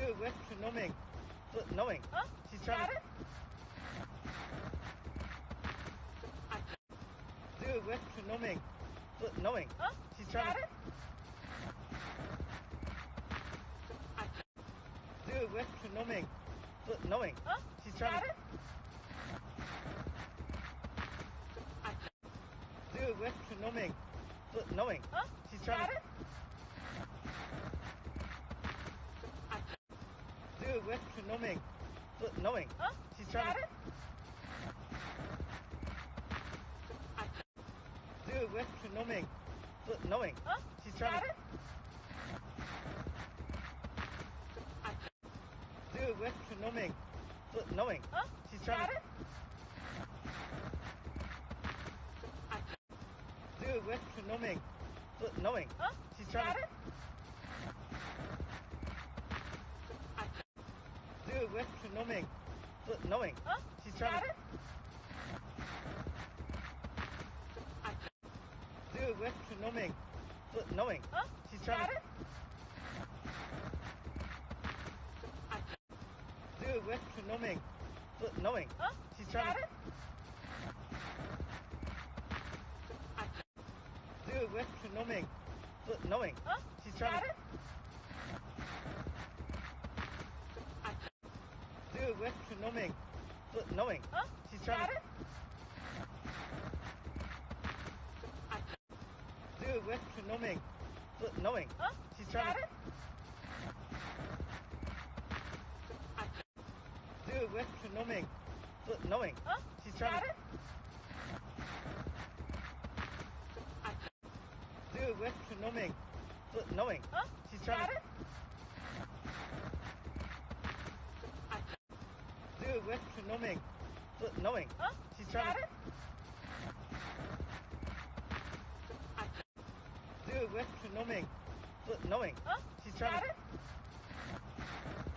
Dude, where's the knowing? Look, knowing. Huh? She's trying Got to... it? Dude, where's the knowing? Look, knowing. Huh? She's trying Got to... it? Dude, where's the knowing? Look, knowing. Huh? She's trying Got to... it? Dude, where's the knowing? Look, knowing. Huh? She's trying Got to... it? Dude, where's the knowing? Look, knowing. Huh? She's trying Got to... it? Dude, where's the knowing? Look, knowing. Huh? She's trying Got to... it? Dude, where's the knowing? Look, knowing. Huh? She's trying Got to... it? Dude, where's the knowing? Look, knowing. Huh? She's trying Got to... it? Dude, where's the knowing? Look, knowing. Huh? She's trying Got to... it? Dude, where's the knowing? Look, knowing. Huh? She's trying Got to... it? Dude, where's the knowing? Look, knowing. Huh? She's trying Got to... it? Dude, where's the knowing? Look, knowing. Huh? She's trying Got to... it? Dude, where's the knowing? Look, knowing. Huh? She's trying Got to... it? Dude, where's the knowing? Look, knowing. Huh? She's trying Got to... it? Dude, where's the knowing? Look, knowing. She's trying to... Huh? Dude, where's the knowing? Look, knowing. She's trying to... Got it? Dude, where's the knowing? Look, knowing. She's trying to... Got it? Dude, where's the knowing? Look, knowing. Huh? She's trying to... Got it? Dude, where's the knowing? Look, knowing. She's trying to... Huh? Got it? Dude, where's the knowing?